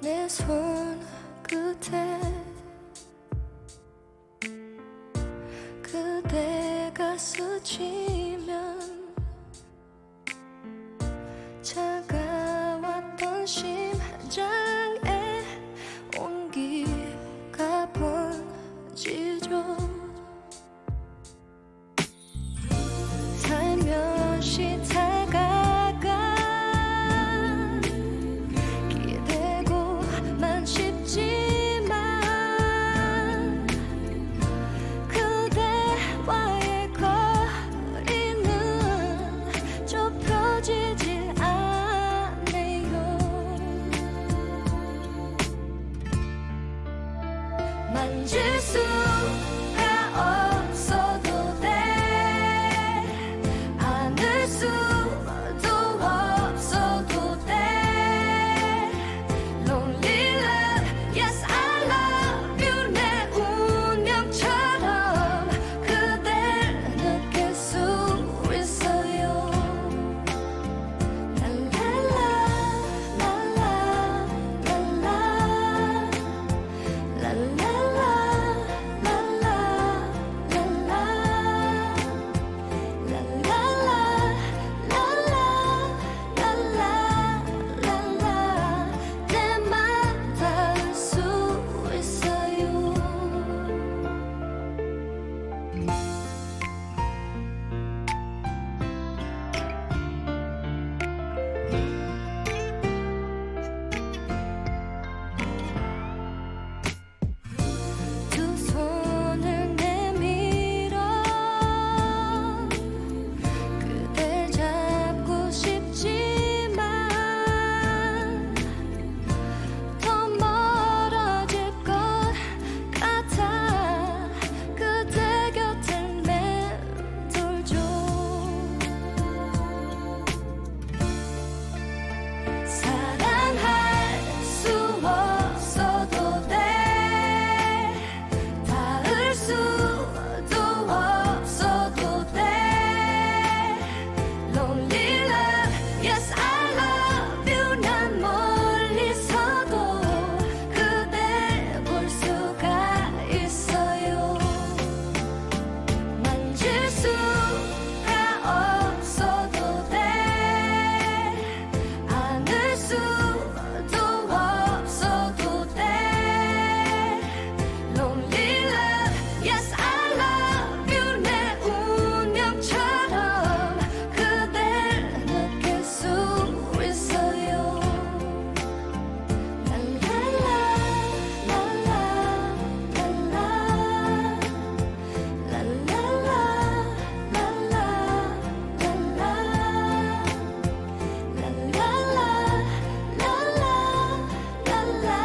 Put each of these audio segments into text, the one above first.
내 손 끝에 그대가 스치면 차가웠던 심장에 온기가 번지죠. 살며시 다가가 기대고만 싶지만 그대와의 거리는 좁혀지지 않네요. 만질 수가 없어도 돼, 안을 수도 없어도 돼. Lonely love, yes I love you. 내 운명처럼 그댈 느낄 수 있어요. 랄랄라 랄랄라 내맘 닿을 수 있어요. 두 손을 내밀어 그댈 잡고 싶지만 더 멀어질 것 같아 그대 곁을 맴돌죠. 사랑할 수 없어도 돼, 닿을 수도 없어도 돼. Lonely love, yes I love you. 난 멀리서도 그대 볼 수가 있어요. 만질 수가 없어도 돼, 안을 수도 없어도 돼. Lonely love, yes I love you. 내 운명처럼 그댈 느낄 수 있어요. 랄랄라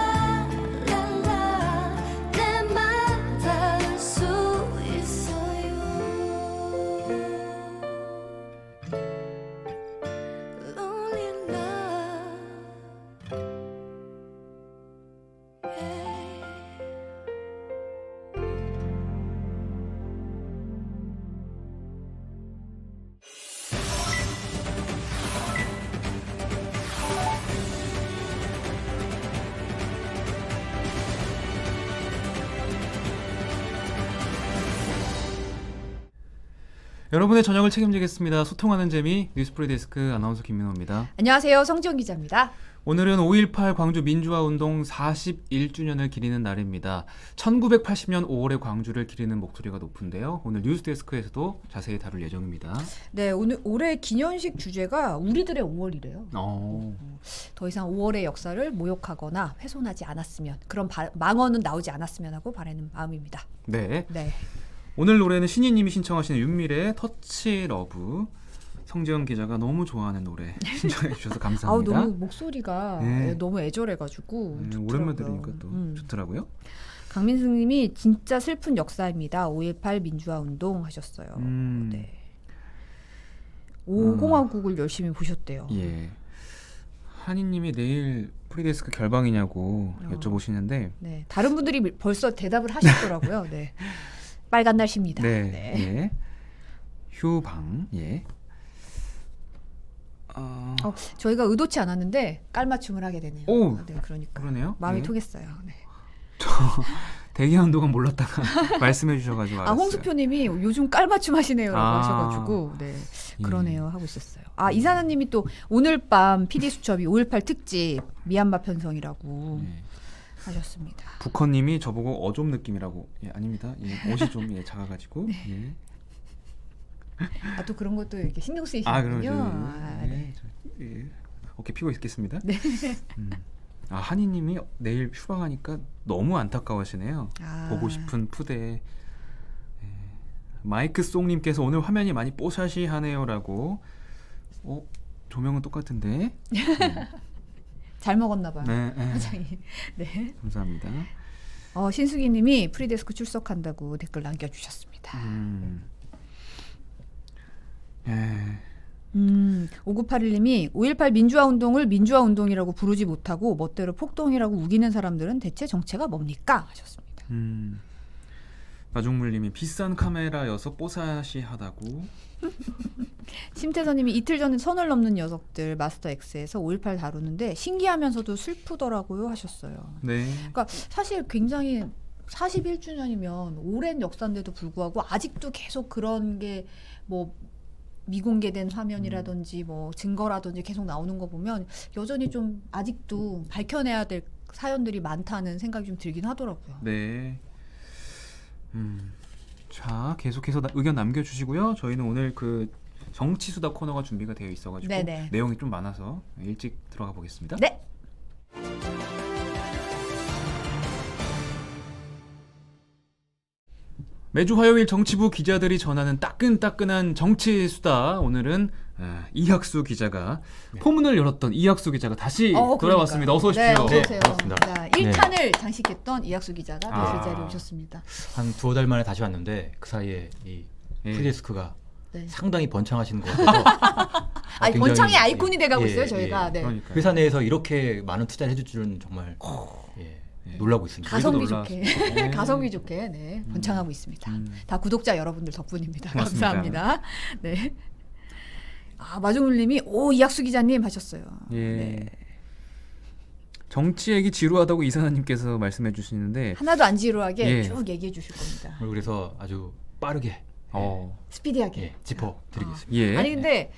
내맘 닿을 수 있어요. Lonely love, yeah. 여러분의 저녁을 책임지겠습니다. 소통하는 재미 뉴스프리 데스크 아나운서 김민호입니다. 안녕하세요. 성지영 기자입니다. 오늘은 5.18 광주 민주화운동 41주년을 기리는 날입니다. 1980년 5월의 광주를 기리는 목소리가 높은데요. 오늘 뉴스데스크에서도 자세히 다룰 예정입니다. 네, 오늘 올해 기념식 주제가 우리들의 5월이래요. 더 이상 5월의 역사를 모욕하거나 훼손하지 않았으면, 그런 망언은 나오지 않았으면 하고 바라는 마음입니다. 네. 네. 오늘 노래는 신희님이 신청하시는 윤미래의 터치 러브. 성재영 기자가 너무 좋아하는 노래 신청해 주셔서 감사합니다. 너무 목소리가 네. 너무 애절해가지고 오랜만에 들으니까 또 좋더라고요. 강민승님이 진짜 슬픈 역사입니다. 5.18 민주화 운동 하셨어요. 네. 5공화국을 열심히 보셨대요. 예. 한이님이 내일 프리데스크 결방이냐고 여쭤보시는데 네, 다른 분들이 벌써 대답을 하시더라고요. 네, 빨간 날씨입니다. 네, 네. 예. 휴방, 예. 저희가 의도치 않았는데 깔맞춤을 하게 되네요. 오, 네, 그러니까 그러네요. 마음이 예. 통했어요. 네. 대기한 동안 몰랐다가 말씀해 주셔가지고 알았어요. 홍수표님이 요즘 깔맞춤 하시네요라고 아. 하셔가지고 네, 예. 그러네요 하고 있었어요. 이사나님이 또 오늘 밤 PD 수첩이 5.18 특집 미얀마 편성이라고 예. 하셨습니다. 북헌님이 저보고 어좀 느낌이라고. 예, 아닙니다. 예, 옷이 좀 예, 작아가지고. 예. 또 그런 것도 이렇게 신경 쓰이시는군요. 그러죠. 네. 예, 어깨 피고 있겠습니다. 네. 한이님이 내일 휴방하니까 너무 안타까워하시네요. 보고 싶은 푸대. 예. 마이크 송님께서 오늘 화면이 많이 뽀샤시하네요라고. 조명은 똑같은데. 잘 먹었나 봐요. 네, 네. 화장이. 네. 감사합니다. 신수기님이 프리데스크 출석한다고 댓글 남겨주셨습니다. 예. 5981님이 5.18 민주화 운동을 민주화 운동이라고 부르지 못하고 멋대로 폭동이라고 우기는 사람들은 대체 정체가 뭡니까? 하셨습니다. 마중물님이 비싼 카메라여서 뽀사시하다고. 심태선님이 이틀 전에 선을 넘는 녀석들 마스터 X에서 5.18 다루는데 신기하면서도 슬프더라고요 하셨어요. 네. 그러니까 사실 굉장히 41주년이면 오랜 역사인데도 불구하고 아직도 계속 그런 게 뭐 미공개된 화면이라든지 뭐 증거라든지 계속 나오는 거 보면 여전히 좀 아직도 밝혀내야 될 사연들이 많다는 생각이 좀 들긴 하더라고요. 네. 자, 계속해서 의견 남겨주시고요. 저희는 오늘 그 정치수다 코너가 준비가 되어 있어가지고 네네. 내용이 좀 많아서 일찍 들어가 보겠습니다. 네. 매주 화요일 정치부 기자들이 전하는 따끈따끈한 정치수다. 오늘은 이학수 기자가 포문을 열었던 이학수 기자가 다시 돌아왔습니다. 어서 오십시오. 네, 어서 오세요. 반갑습니다. 자, 1탄을 장식했던 이학수 기자가 다시 자리에 오셨습니다. 한 두어 달 만에 다시 왔는데 그 사이에 이 프리데스크가 네. 상당히 번창하시는 것 같아서 굉장히, 번창의 아이콘이 돼가고 있어요, 예, 저희가. 네. 그러니까요. 회사 내에서 이렇게 많은 투자를 해줄 줄은 정말 놀라고 있습니다. 가성비 저희도 좋게, 놀랐습니다. 가성비 좋게 네, 번창하고 있습니다. 다 구독자 여러분들 덕분입니다. 고맙습니다. 감사합니다. 네. 마중울님이 이학수 기자님 하셨어요. 예. 네. 정치 얘기 지루하다고 이사나님께서 말씀해 주시는데 하나도 안 지루하게 예. 쭉 얘기해 주실 겁니다. 그래서 아주 빠르게 스피디하게. 짚어 드리겠습니다. 예. 아니 근데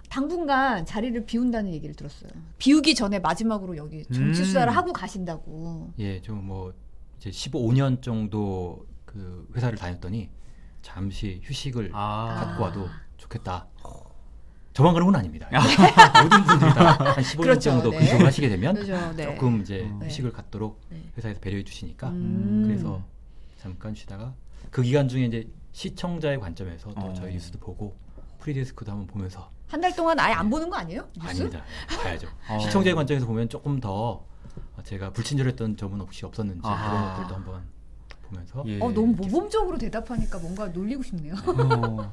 당분간 자리를 비운다는 얘기를 들었어요. 비우기 전에 마지막으로 여기 정치 수사를 하고 가신다고. 예, 좀 뭐 이제 15년 정도 그 회사를 다녔더니 잠시 휴식을 갖고 와도 좋겠다. 저만 그런 건 아닙니다. 모든 분들이 다 한 15년 그렇죠, 정도 네. 근속을 하시게 되면 그렇죠, 네. 조금 이제 네. 휴식을 갖도록 네. 회사에서 배려해 주시니까 그래서 그래서 잠깐 쉬다가 그 기간 중에 이제 시청자의 관점에서 또 어. 저희 뉴스도 보고 프리데스크도 한번 보면서 한 달 동안 아예 안 보는 거 아니에요? 뉴스? 아닙니다. 봐야죠. 시청자의 관점에서 보면 조금 더 제가 불친절했던 점은 혹시 없었는지 아하. 그런 것들도 한번 보면서 예. 너무 모범적으로 대답하니까 뭔가 놀리고 싶네요.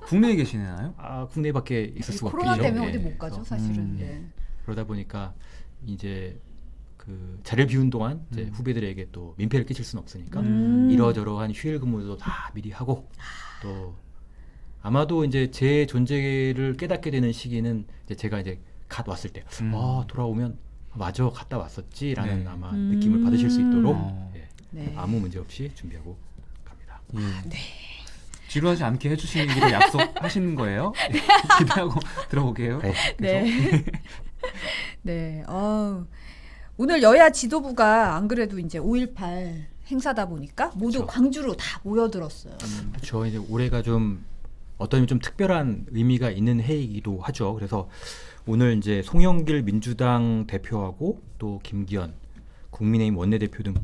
국내에 계시나요? 국내밖에 있을 수가 없죠. 코로나 때문에 예. 어디 못 가죠, 사실은. 예. 그러다 보니까 이제 그 자리를 비운 동안 이제 후배들에게 또 민폐를 끼칠 수는 없으니까 이러저러한 휴일 근무도 다 미리 하고 또 아마도 이제 제 존재를 깨닫게 되는 시기는 이제 제가 이제 갓 왔을 때 돌아오면 맞아 갔다 왔었지라는 네. 아마 느낌을 받으실 수 있도록 네. 아무 문제 없이 준비하고 갑니다. 예. 네. 지루하지 않게 해주시기로 약속하시는 거예요? 기대하고 들어보게요. 네. 네. 오늘 여야 지도부가 안 그래도 이제 5.18 행사다 보니까 모두 그렇죠. 광주로 다 모여들었어요. 그렇죠. 이제 올해가 좀 어떤 좀 특별한 의미가 있는 해이기도 하죠. 그래서 오늘 이제 송영길 민주당 대표하고 또 김기현 국민의힘 원내대표 등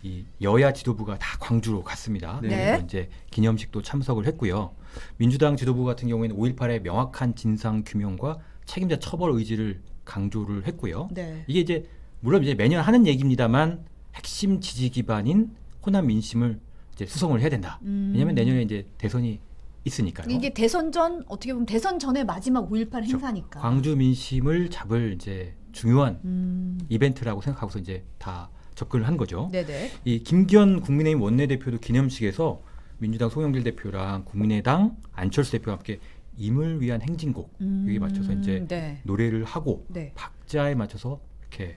이 여야 지도부가 다 광주로 갔습니다. 네. 그래서 이제 기념식도 참석을 했고요. 민주당 지도부 같은 경우에는 5.18의 명확한 진상 규명과 책임자 처벌 의지를 강조를 했고요. 네. 이게 이제 물론 이제 매년 하는 얘기입니다만 핵심 지지 기반인 호남 민심을 이제 수성을 해야 된다. 왜냐하면 내년에 이제 대선이 있으니까요. 이게 대선 전 어떻게 보면 대선 전의 마지막 5.18 행사니까. 광주 민심을 잡을 이제 중요한 이벤트라고 생각하고서 이제 다 접근을 한 거죠. 네네. 이 김기현 국민의힘 원내대표도 기념식에서 민주당 송영길 대표랑 국민의당 안철수 대표와 함께 임을 위한 행진곡 여기 맞춰서 이제 네. 노래를 하고 네. 박자에 맞춰서 이렇게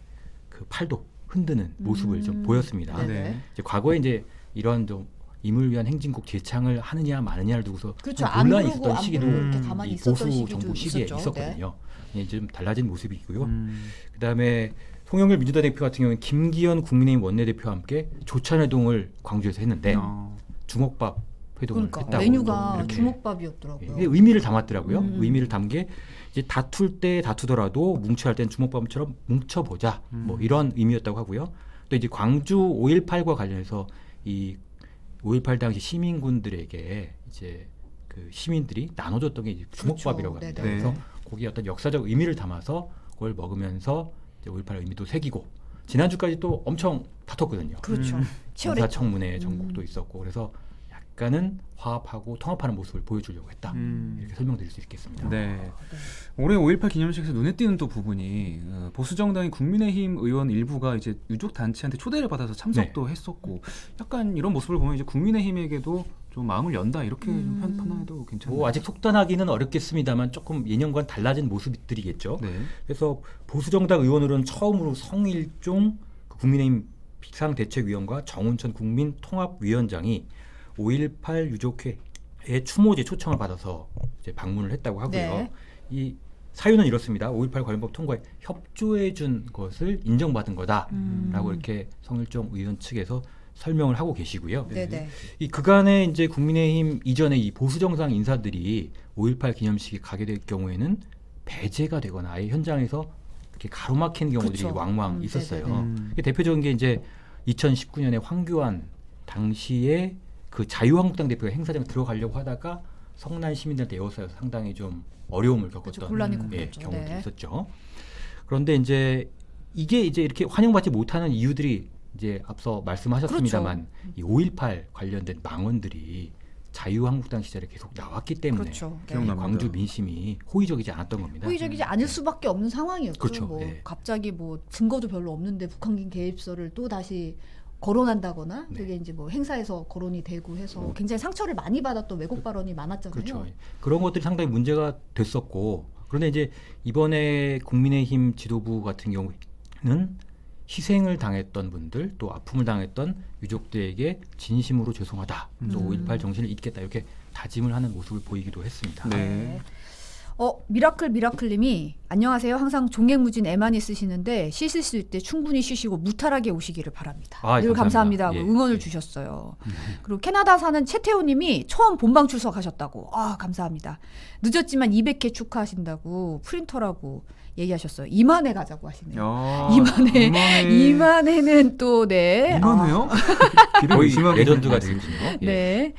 그 팔도 흔드는 모습을 좀 보였습니다. 네네. 네. 이제 과거에 이제 이런 좀 임을 위한 행진곡 재창을 하느냐 마느냐를 두고서 그렇죠. 좀 안 논란이 부르고 있었던 안 시기도 부르고 이렇게 가만히 이 있었던 보수 시기도 정부 시기에 있었죠. 있었거든요. 이제 좀 달라진 모습이 있고요. 음. 그다음에 송영길 민주당 대표 같은 경우는 김기현 국민의힘 원내대표와 함께 조찬회동을 광주에서 했는데 어. 주먹밥 회동을 그러니까 했다고 메뉴가 이렇게 주먹밥이었더라고요. 이게 의미를 담았더라고요. 의미를 담은 게 이제 다툴 때 다투더라도 뭉쳐야 할 땐 주먹밥처럼 뭉쳐보자. 뭐 이런 의미였다고 하고요. 또 이제 광주 5.18과 관련해서 이 5.18 당시 시민군들에게 이제 그 시민들이 나눠줬던 게 이제 주먹밥이라고 그렇죠. 합니다. 네네. 그래서 거기에 어떤 역사적 의미를 담아서 그걸 먹으면서 이제 5.18 의미도 새기고 지난주까지 또 엄청 다퉜거든요. 그렇죠. 치열했죠. 인사청문회 전국도 있었고 그래서 약간은 화합하고 통합하는 모습을 보여주려고 했다. 이렇게 설명드릴 수 있겠습니다. 네. 올해 5.18 기념식에서 눈에 띄는 또 부분이 보수 정당인 국민의힘 의원 일부가 이제 유족 단체한테 초대를 받아서 참석도 했었고 약간 이런 모습을 보면 이제 국민의힘에게도 좀 마음을 연다 이렇게 좀 판단해도 괜찮나요? 뭐 아직 속단하기는 어렵겠습니다만 조금 예년과는 달라진 모습들이겠죠. 네. 그래서 보수정당 의원으로는 처음으로 성일종 국민의힘 비상대책위원과 정운천 국민통합위원장이 5.18 유족회의 추모제 초청을 받아서 이제 방문을 했다고 하고요. 네. 이 사유는 이렇습니다. 5.18 관련법 통과에 협조해 준 것을 인정받은 거다라고 이렇게 성일종 의원 측에서 설명을 하고 계시고요. 네네. 이 그간에 이제 국민의힘 이전에 이 보수 정당 인사들이 5.18 기념식에 가게 될 경우에는 배제가 되거나 아예 현장에서 이렇게 가로막히는 경우들이 그쵸. 왕왕 있었어요. 네네네. 이게 대표적인 게 이제 2019년에 황교안 당시에 그 자유한국당 대표가 행사장 들어가려고 하다가 성난 시민들한테 에워싸여서 상당히 좀 어려움을 겪었던 그렇죠. 곤란이 예, 컸죠. 경우도 네. 있었죠. 그런데 이제 이게 이제 이렇게 환영받지 못하는 이유들이 이제 앞서 말씀하셨습니다만 이 5.18 관련된 망언들이 자유한국당 시절에 계속 나왔기 때문에 그렇죠. 네. 기억납니다. 광주 민심이 호의적이지 않았던 겁니다. 호의적이지 않을 수밖에 없는 상황이었죠. 그렇죠. 뭐 예. 갑자기 뭐 증거도 별로 없는데 북한군 개입설을 또 다시 거론한다거나 네. 그게 이제 뭐 행사에서 거론이 되고 해서 굉장히 상처를 많이 받았던 왜곡 발언이 많았잖아요. 그렇죠. 그런 것들이 상당히 문제가 됐었고 그런데 이제 이번에 국민의힘 지도부 같은 경우는 희생을 당했던 분들 또 아픔을 당했던 유족들에게 진심으로 죄송하다. 또 5.18 정신을 잇겠다. 이렇게 다짐을 하는 모습을 보이기도 했습니다. 네. 미라클님이 안녕하세요. 항상 종횡무진 애만이 쓰시는데 쉬실 때 충분히 쉬시고 무탈하게 오시기를 바랍니다. 아, 늘 감사합니다. 감사합니다. 예, 응원을 예. 주셨어요. 그리고 캐나다 사는 최태호님이 처음 본방 출석하셨다고. 감사합니다. 늦었지만 200회 축하하신다고 프린터라고 얘기하셨어요. 이만회 가자고 하시네요. 야, 이만회는 또 네. 이만해요? 거의 심하게 레전드가 됐네요. 되겠군요. 예. 네.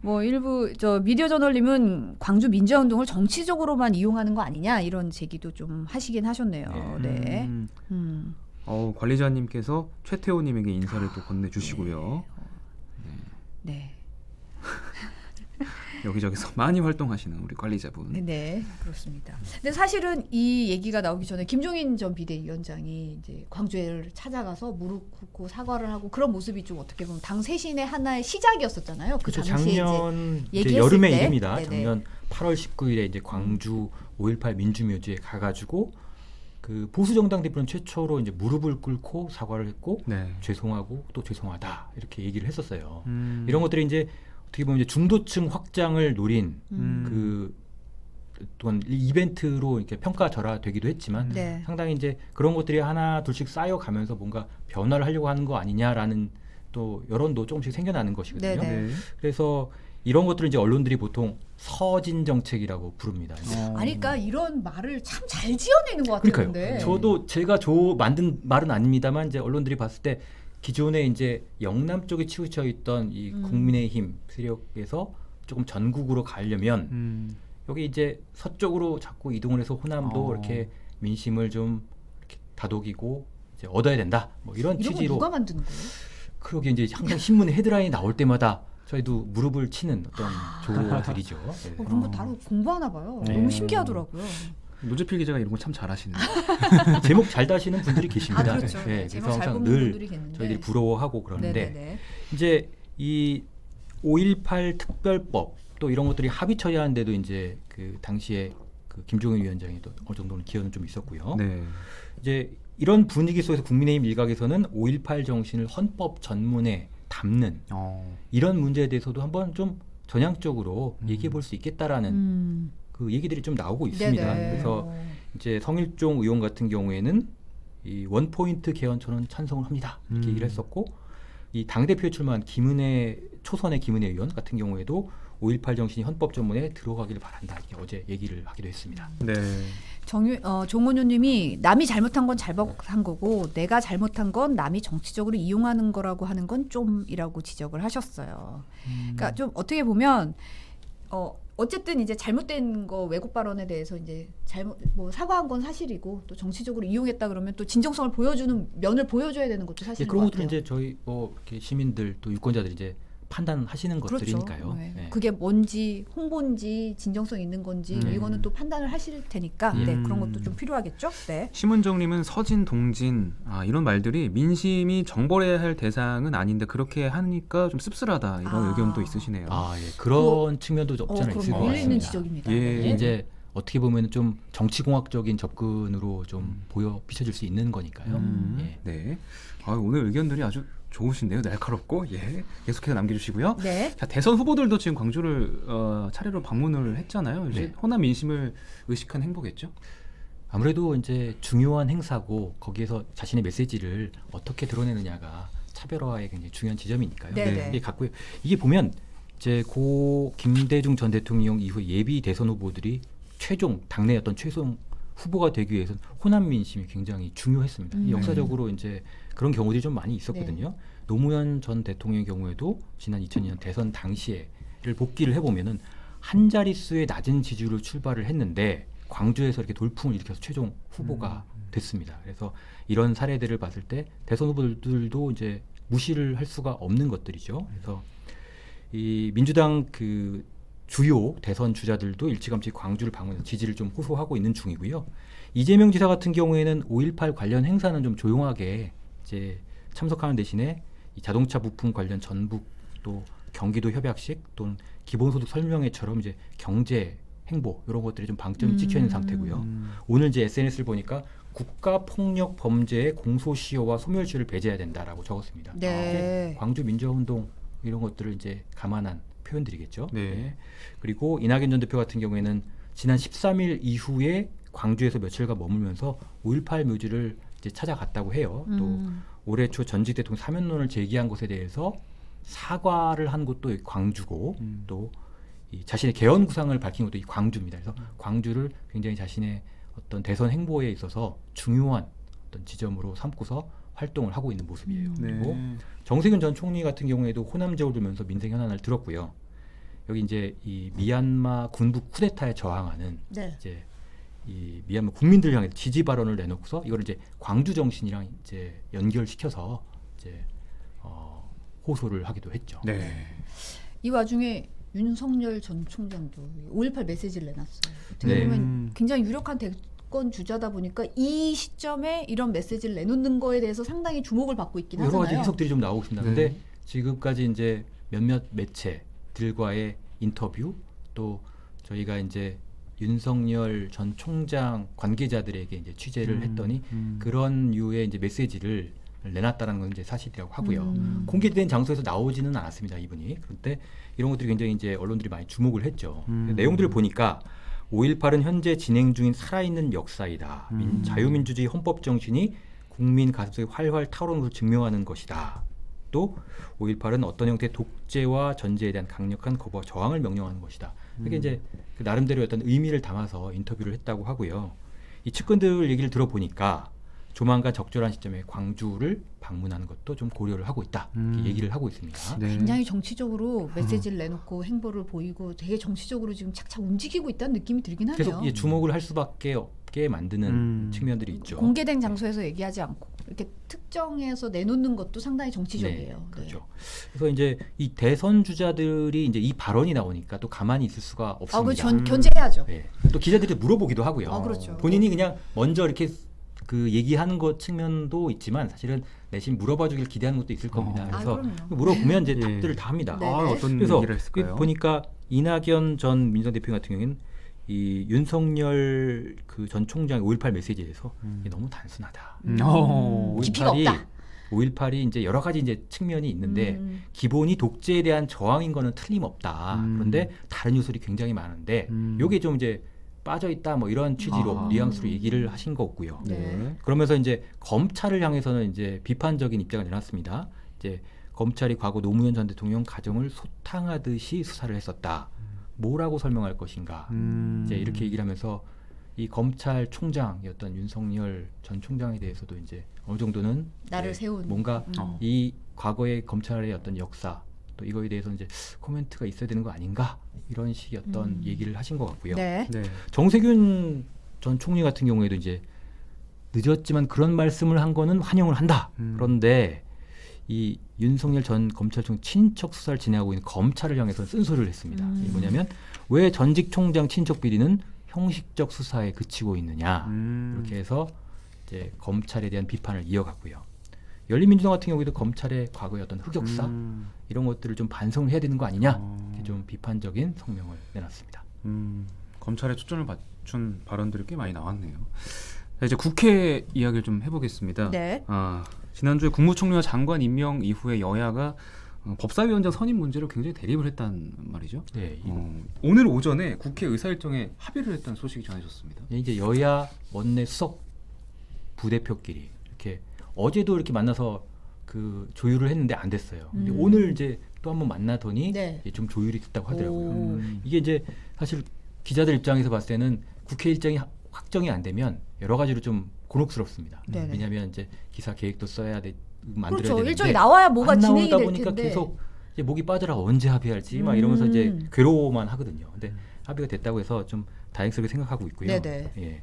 뭐 일부 미디어 저널님은 광주 민주화 운동을 정치적으로만 이용하는 거 아니냐 이런 제기도 좀 하시긴 하셨네요. 네. 관리자님께서 최태호님에게 인사를 또 건네주시고요. 네. 여기저기서 많이 활동하시는 우리 관리자분. 네, 그렇습니다. 근데 사실은 이 얘기가 나오기 전에 김종인 전 비대위원장이 이제 광주를 찾아가서 무릎 꿇고 사과를 하고 그런 모습이 좀 어떻게 보면 당 쇄신의 하나의 시작이었었잖아요. 그 그렇죠. 당시에 작년 이제 이제 얘기했을 여름의 때. 일입니다. 네네. 작년 8월 19일에 이제 광주 5.18 민주묘지에 가가지고 그 보수 정당 대표는 최초로 이제 무릎을 꿇고 사과를 했고 네. 죄송하고 또 죄송하다 이렇게 얘기를 했었어요. 음. 이런 것들이 이제 어떻게 보면 이제 중도층 확장을 노린 그 또한 이벤트로 이렇게 평가절하되기도 했지만 네. 상당히 이제 그런 것들이 하나 둘씩 쌓여가면서 뭔가 변화를 하려고 하는 거 아니냐라는 또 여론도 조금씩 생겨나는 것이거든요. 네네. 네. 그래서 이런 것들을 이제 언론들이 보통 서진 정책이라고 부릅니다. 아니, 그러니까 이런 말을 참 잘 지어내는 것 같아요. 그러니까요. 근데. 저도 제가 만든 말은 아닙니다만 이제 언론들이 봤을 때 기존에 이제 영남 쪽에 치우쳐 있던 이 국민의힘 세력에서 조금 전국으로 가려면 여기 이제 서쪽으로 자꾸 이동을 해서 호남도 이렇게 민심을 좀 이렇게 다독이고 이제 얻어야 된다. 뭐 이런 이런 거 취지로 누가 만드는 거예요? 그러게 이제 항상 신문에 헤드라인이 나올 때마다 저희도 무릎을 치는 어떤 조어들이죠. 네. 그런 거 다루 공부하나 봐요. 네. 너무 신기하더라고요. 노재필 기자가 이런 거 참 잘하시네요. 제목 잘 다시는 분들이 계십니다. 아, 그렇죠. 네, 제목 그래서 잘 항상 뽑는 늘 분들이 계는데. 저희들이 부러워하고 그러는데 네네네. 이제 이 5.18 특별법 또 이런 것들이 합의 처리하는데도 이제 그 당시에 그 김종인 위원장이 또 어느 정도는 기여는 좀 있었고요. 네. 이제 이런 분위기 속에서 국민의힘 일각에서는 5.18 정신을 헌법 전문에 담는 이런 문제에 대해서도 한번 좀 전향적으로 얘기해 볼 수 있겠다라는 그 얘기들이 좀 나오고 있습니다. 네네. 그래서 이제 성일종 의원 같은 경우에는 이 원포인트 개헌처는 찬성을 합니다. 이렇게 얘기를 했었고 이 당대표에 출마한 초선의 김은혜 의원 같은 경우에도 5.18 정신이 헌법 전문에 들어가기를 바란다. 이렇게 어제 얘기를 하기도 했습니다. 네. 정원효님이 남이 잘못한 건 잘못한 거고 내가 잘못한 건 남이 정치적으로 이용하는 거라고 하는 건 좀이라고 지적을 하셨어요. 그러니까 좀 어떻게 보면 어쨌든 이제 잘못된 거 왜곡 발언에 대해서 이제 사과한 건 사실이고 또 정치적으로 이용했다 그러면 또 진정성을 보여주는 면을 보여줘야 되는 것도 사실인 것 그런 같아요. 것들은 이제 저희 이렇게 시민들 또 유권자들이 이제 판단하시는 그렇죠. 것들이니까요. 네. 네. 그게 뭔지 홍보인지 진정성 있는 건지 이거는 또 판단을 하실 테니까 네, 그런 것도 좀 필요하겠죠. 네. 심은정님은 서진, 동진 이런 말들이 민심이 정벌해야 할 대상은 아닌데 그렇게 하니까 좀 씁쓸하다 이런 의견도 있으시네요. 예. 그런 측면도 없지 않아 있을 것 그럼 일리 있는 같습니다. 지적입니다. 예. 네. 이제 어떻게 보면 좀 정치공학적인 접근으로 좀 비춰질 수 있는 거니까요. 예. 네. 오늘 의견들이 아주 좋으신데요. 날카롭고 계속해서 남겨주시고요. 네. 자, 대선 후보들도 지금 광주를 차례로 방문을 했잖아요. 이제 네. 호남 민심을 의식한 행보겠죠. 아무래도 이제 중요한 행사고 거기에서 자신의 메시지를 어떻게 드러내느냐가 차별화의 굉장히 중요한 지점이니까요. 네네. 이게 갖고요. 이게 보면 이제 고 김대중 전 대통령 이후 예비 대선 후보들이 최종 당내 어떤 최종 후보가 되기 위해서는 호남 민심이 굉장히 중요했습니다. 역사적으로 이제 그런 경우들이 좀 많이 있었거든요. 노무현 전 대통령의 경우에도 지난 2002년 대선 당시에를 복기를 해보면은 한 자릿수의 낮은 지지율로 출발을 했는데 광주에서 이렇게 돌풍을 일으켜서 최종 후보가 됐습니다. 그래서 이런 사례들을 봤을 때 대선 후보들도 이제 무시를 할 수가 없는 것들이죠. 그래서 이 민주당 그 주요 대선 주자들도 일찌감치 광주를 방문해서 지지를 좀 호소하고 있는 중이고요. 이재명 지사 같은 경우에는 5.18 관련 행사는 좀 조용하게 이제 참석하는 대신에 이 자동차 부품 관련 전북 또 경기도 협약식 또는 기본소득 설명회처럼 이제 경제 행보 이런 것들이 좀 방점이 찍혀 있는 상태고요. 오늘 이제 SNS를 보니까 국가 폭력 범죄의 공소시효와 소멸시효를 배제해야 된다라고 적었습니다. 네. 광주 민주화운동 이런 것들을 이제 감안한 표현들이겠죠. 네. 그리고 이낙연 전 대표 같은 경우에는 지난 13일 이후에 광주에서 며칠간 머물면서 5.18 묘지를 이제 찾아갔다고 해요. 또 올해 초 전직 대통령 사면론을 제기한 것에 대해서 사과를 한 곳도 광주고 또 이 자신의 개헌 구상을 밝힌 것도 이 광주입니다. 그래서 광주를 굉장히 자신의 어떤 대선 행보에 있어서 중요한 어떤 지점으로 삼고서 활동을 하고 있는 모습이에요. 그리고 정세균 전 총리 같은 경우에도 호남제를 들면서 민생 현안을 들었고요. 여기 이제 이 미얀마 군부 쿠데타에 저항하는 네. 이제 이 미얀마 국민들 향해 지지 발언을 내놓고서 이걸 이제 광주 정신이랑 이제 연결시켜서 이제 호소를 하기도 했죠. 네. 이 와중에 윤석열 전 총장도 5.18 메시지를 내놨어요. 어떻게 네. 보면 굉장히 유력한 대권 주자다 보니까 이 시점에 이런 메시지를 내놓는 거에 대해서 상당히 주목을 받고 있긴 여러 하잖아요. 가지 해석들이 좀 나오고 있습니다. 네. 근데 지금까지 이제 몇몇 매체들과의 인터뷰 또 저희가 이제 윤석열 전 총장 관계자들에게 이제 취재를 했더니 그런 류의 이제 메시지를 내놨다는 건 이제 사실이라고 하고요. 공개된 장소에서 나오지는 않았습니다, 이분이. 그런데 이런 것들이 굉장히 이제 언론들이 많이 주목을 했죠. 내용들을 보니까 5.18은 현재 진행 중인 살아있는 역사이다. 자유민주주의 헌법 정신이 국민 가슴속에 활활 타오르는 것을 증명하는 것이다. 또 5.18은 어떤 형태의 독재와 전제에 대한 강력한 거부와 저항을 명령하는 것이다. 이게 이제 그 나름대로 어떤 의미를 담아서 인터뷰를 했다고 하고요. 이 측근들 얘기를 들어보니까 조만간 적절한 시점에 광주를 방문하는 것도 좀 고려를 하고 있다. 이렇게 얘기를 하고 있습니다. 네. 굉장히 정치적으로 메시지를 내놓고 행보를 보이고 되게 정치적으로 지금 착착 움직이고 있다는 느낌이 들긴 하네요. 계속 이제 주목을 할 수밖에 없게 만드는 측면들이 있죠. 공개된 장소에서 얘기하지 않고 이렇게 특정해서 내놓는 것도 상당히 정치적이에요. 네, 그렇죠. 그래서 이제 이 대선 주자들이 이제 이 발언이 나오니까 또 가만히 있을 수가 없습니다. 아, 그 견제해야죠. 네. 또 기자들이 물어보기도 하고요. 아, 그렇죠. 본인이 그냥 먼저 이렇게 그 얘기하는 것 측면도 있지만 사실은 내심 물어봐주길 기대하는 것도 있을 겁니다. 아, 그래서 그럼요. 물어보면 이제 예. 답들을 다 합니다. 네. 어떤 그래서 얘기를 했을까요? 보니까 이낙연 전 민주당 대표 같은 경우에는 이 윤석열 그 전 총장의 5.18 메시지에서 이게 너무 단순하다. 깊이가 없다. 5.18이 이제 여러 가지 이제 측면이 있는데 기본이 독재에 대한 저항인 거는 틀림없다. 그런데 다른 요소들이 굉장히 많은데 요게 좀 이제 빠져 있다 뭐 이런 취지로 뉘앙스로 얘기를 하신 거고요. 네. 그러면서 이제 검찰을 향해서는 이제 비판적인 입장을 내놨습니다. 이제 검찰이 과거 노무현 전 대통령 가정을 소탕하듯이 수사를 했었다. 뭐라고 설명할 것인가? 이제 이렇게 얘기를 하면서 이 검찰총장이었던 윤석열 전 총장에 대해서도 이제 어느 정도는 나를 이제 세운 뭔가 이 과거의 검찰의 어떤 역사 또 이거에 대해서 이제 코멘트가 있어야 되는 거 아닌가 이런 식의 어떤 얘기를 하신 것 같고요. 네. 네. 정세균 전 총리 같은 경우에도 이제 늦었지만 그런 말씀을 한 거는 환영을 한다. 그런데 이 윤석열 전 검찰총 친인척 수사를 진행하고 있는 검찰을 향해서 쓴소리를 했습니다. 이게 뭐냐면 왜 전직 총장 친인척 비리는 형식적 수사에 그치고 있느냐 이렇게 해서 이제 검찰에 대한 비판을 이어갔고요. 열린민주당 같은 경우에도 검찰의 과거의 어떤 흑역사 이런 것들을 좀 반성을 해야 되는 거 아니냐 이렇게 좀 비판적인 성명을 내놨습니다. 검찰에 초점을 맞춘 발언들이 꽤 많이 나왔네요. 자, 이제 국회 이야기를 좀 해보겠습니다. 네. 지난주에 국무총리와 장관 임명 이후에 여야가 법사위원장 선임 문제로 굉장히 대립을 했단 말이죠. 네, 오늘 오전에 국회 의사일정에 합의를 했다는 소식이 전해졌습니다. 이제 여야 원내 수석 부대표끼리 이렇게 어제도 이렇게 만나서 그 조율을 했는데 안 됐어요. 근데 오늘 이제 또 한번 만나더니 네. 이제 좀 조율이 됐다고 하더라고요. 오. 이게 이제 사실 기자들 입장에서 봤을 때는 국회 일정이 확정이 안 되면 여러 가지로 좀 곤혹스럽습니다. 네네. 왜냐하면 이제 기사 계획도 써야 돼, 만들어야 그렇죠. 되는데 일정이 나와야 뭐가 안 진행이 나오다 될 보니까 텐데. 계속 이제 목이 빠져라 언제 합의할지 막 이러면서 이제 괴로워만 하거든요. 근데 합의가 됐다고 해서 좀 다행스럽게 생각하고 있고요. 네네. 예.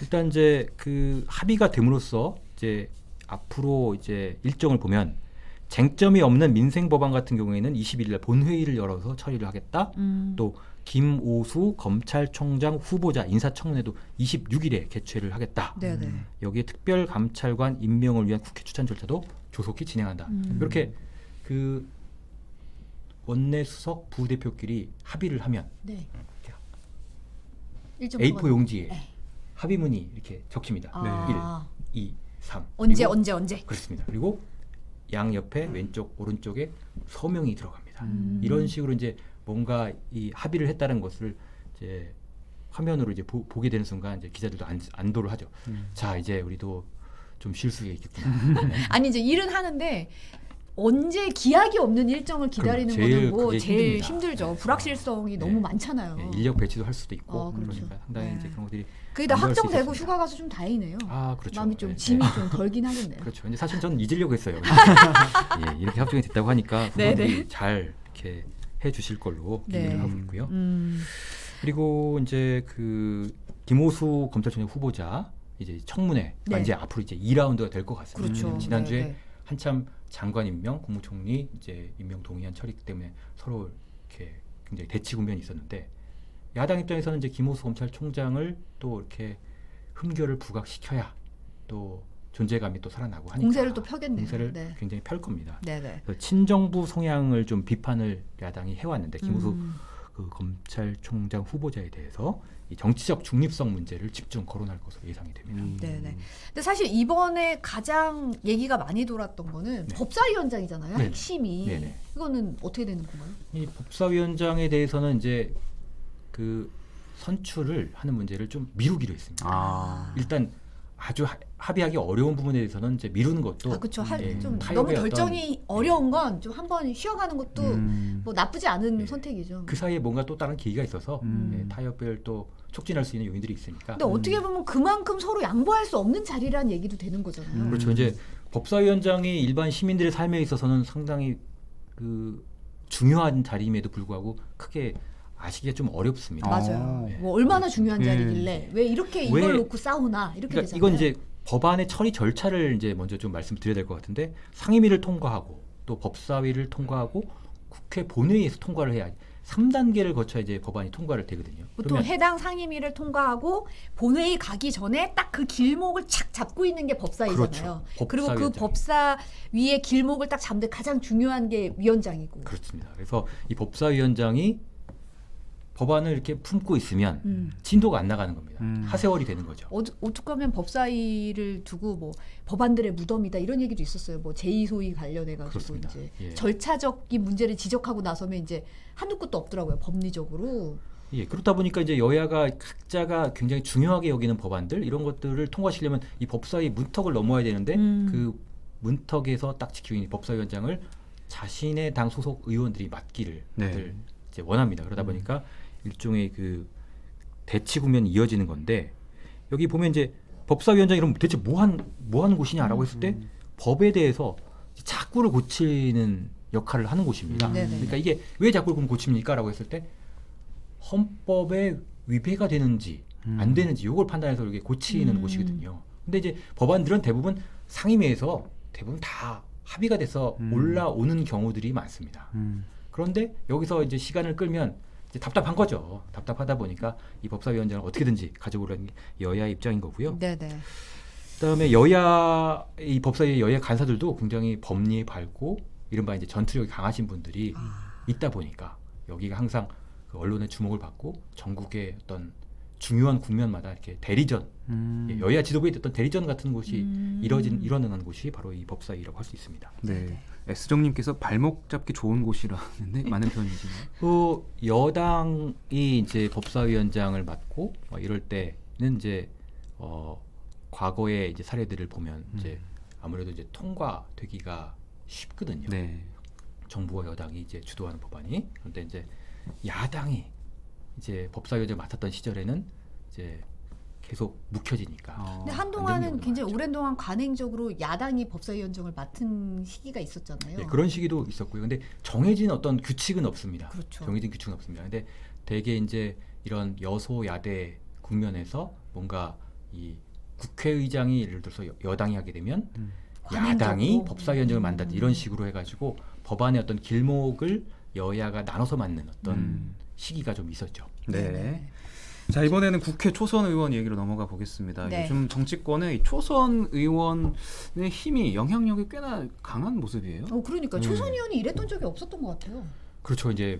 일단 이제 그 합의가 됨으로써 이제 앞으로 이제 일정을 보면 쟁점이 없는 민생 법안 같은 경우에는 20일 날 본회의를 열어서 처리를 하겠다. 또 김오수 검찰총장 후보자 인사청문회도 26일에 개최를 하겠다. 네네. 여기에 특별감찰관 임명을 위한 국회 추천 절차도 조속히 진행한다. 이렇게 그 원내 수석 부대표끼리 합의를 하면 네. 이렇게 일정 A4 동안- 용지에 네. 합의문이 이렇게 적힙니다. 아. 1, 2, 3. 언제 그리고 언제. 그렇습니다. 그리고 양 옆에 왼쪽 오른쪽에 서명이 들어갑니다. 음. 이런 식으로 이제 뭔가 이 합의를 했다는 것을 이제 화면으로 이제 보게 되는 순간 이제 기자들도 안도를 하죠. 자 이제 우리도 좀 쉴 수 있겠구나. 네. 아니 이제 일은 하는데 언제 기약이 없는 일정을 기다리는 그럼 제일 거는 뭐 그게 제일 힘듭니다. 힘들죠. 네. 불확실성이 네. 너무 많잖아요. 네, 인력 배치도 할 수도 있고 그렇죠. 그러니까 상당히 네. 이제 그런 것들이 그게 다 안도할 수 확정되고 있었습니다. 휴가 가서 좀 다행이네요. 아 그렇죠. 마음이 좀 네, 짐이 네. 좀 덜긴 하겠네요. 그렇죠. 이제 사실 저는 잊으려고 했어요. 예, 이렇게 합정이 됐다고 하니까 네네. 그분들이 잘 이렇게 해주실 걸로 기대를 네. 하고 있고요. 음. 그리고 이제 그 김오수 검찰총장 후보자 이제 청문회가 네. 이제 앞으로 이제 2라운드가 될 것 같습니다. 그렇죠. 지난주에 네, 네. 한참 장관 임명, 국무총리 이제 임명 동의안 처리 때문에 서로 이렇게 굉장히 대치 국면이 있었는데 야당 입장에서는 이제 김오수 검찰총장을 또 이렇게 흠결을 부각시켜야 또 존재감이 또 살아나고 하니까 공세를 또 펴겠네요. 공세를 네. 굉장히 펼 겁니다. 네네. 그래서 친정부 성향을 좀 비판을 야당이 해왔는데 김오수 음. 그 검찰총장 후보자에 대해서 이 정치적 중립성 문제를 집중 거론할 것으로 예상이 됩니다. 네네. 근데 사실 이번에 가장 얘기가 많이 돌았던 거는 네. 법사위원장이잖아요. 네네. 핵심이. 네네. 이거는 어떻게 되는 건가요? 이 법사위원장에 대해서는 이제 그 선출을 하는 문제를 좀 미루기로 했습니다. 아. 일단 아주 합의하기 어려운 부분에 대해서는 이제 미루는 것도 아 그렇죠. 예, 좀 타협의 너무 어떤- 결정이 어려운 건 좀 한번 쉬어가는 것도 뭐 나쁘지 않은 예. 선택이죠. 그 사이에 뭔가 또 다른 계기가 있어서 음. 예, 타협을 또 촉진할 수 있는 요인들이 있으니까. 근데 어떻게 보면 그만큼 서로 양보할 수 없는 자리란 얘기도 되는 거잖아요. 그렇죠. 이제 법사위원장이 일반 시민들의 삶에 있어서는 상당히 그 중요한 자리임에도 불구하고 크게 아시기가 좀 어렵습니다. 맞아요. 아, 뭐 얼마나 중요한 예. 자리길래 왜 이렇게 이걸 왜- 놓고 싸우나 이렇게 그러니까 되잖아요. 이건 이제 법안의 처리 절차를 이제 먼저 좀 말씀드려야 될 것 같은데 상임위를 통과하고 또 법사위를 통과하고 국회 본회의에서 통과를 해야 3단계를 거쳐 이제 법안이 통과를 되거든요. 보통 그러면 해당 상임위를 통과하고 본회의 가기 전에 딱 그 길목을 착 잡고 있는 게 법사위잖아요. 그렇죠. 그리고 그 법사위원장이. 법사위의 길목을 딱 잡는 가장 중요한 게 위원장이고. 그렇습니다. 그래서 이 법사위원장이 법안을 이렇게 품고 있으면 진도가 안 나가는 겁니다. 하세월이 되는 거죠. 어떻게 하면 법사위를 두고 뭐 법안들의 무덤이다 이런 얘기도 있었어요. 뭐 제2소위 관련해가지고 그렇습니다. 이제 예. 절차적인 문제를 지적하고 나서면 이제 한두 끝도 없더라고요. 법리적으로. 예, 그렇다 보니까 이제 여야가 각자가 굉장히 중요하게 여기는 법안들 이런 것들을 통과시키려면 이 법사위 문턱을 넘어야 되는데 그 문턱에서 딱 지키고 있는 법사위원장을 자신의 당 소속 의원들이 맡기를 네. 다들 이제 원합니다. 그러다 보니까 일종의 그 대치 국면이 이어지는 건데 여기 보면 이제 법사위원장이 그럼 대체 뭐 하는 곳이냐라고 했을 때 법에 대해서 자꾸를 고치는 역할을 하는 곳입니다. 네네. 그러니까 이게 왜 자꾸를 그럼 고칩니까라고 했을 때 헌법에 위배가 되는지 안 되는지 이걸 판단해서 이렇게 고치는 곳이거든요. 근데 이제 법안들은 대부분 상임위에서 대부분 다 합의가 돼서 올라오는 경우들이 많습니다. 그런데 여기서 이제 시간을 끌면 이제 답답한 거죠. 답답하다 보니까 이 법사위원장을 어떻게든지 가져오려는 게 여야의 입장인 거고요. 네네. 그다음에 여야 이 법사위 여야 간사들도 굉장히 법리에 밝고 이른바 이제 전투력이 강하신 분들이 있다 보니까 여기가 항상 그 언론의 주목을 받고 전국의 어떤 중요한 국면마다 이렇게 대리전 예, 여야 지도부에 어떤 대리전 같은 곳이 일어나는 곳이 바로 이 법사위라고 할 수 있습니다. 네. S정님께서 발목 잡기 좋은 곳이라는데 많은 표현이시네요. 그 여당이 이제 법사위원장을 맡고 이럴 때는 이제 과거의 이제 사례들을 보면 이제 아무래도 이제 통과되기가 쉽거든요. 네. 정부와 여당이 이제 주도하는 법안이. 그런데 이제 야당이 이제 법사위원장 맡았던 시절에는 이제 계속 묵혀지니까. 근데 안 한동안은 되는 굉장히 경우가 오랜 동안 관행적으로 야당이 법사위원장을 맡은 시기가 있었잖아요. 네, 그런 시기도 있었고요. 근데 정해진 어떤 규칙은 없습니다. 그렇죠. 정해진 규칙은 없습니다. 근데 대개 이제 이런 여소야대 국면에서 뭔가 이 국회의장이 예를 들어서 여당이 하게 되면 야당이 관행적으로. 법사위원장을 만든다 이런 식으로 해가지고 법안의 어떤 길목을 여야가 나눠서 맞는 어떤 시기가 좀 있었죠. 네. 자, 이번에는 국회 초선 의원 얘기로 넘어가 보겠습니다. 네. 요즘 정치권에 이 초선 의원의 힘이 영향력이 꽤나 강한 모습이에요. 그러니까 초선 의원이 이랬던 적이 없었던 것 같아요. 그렇죠. 이제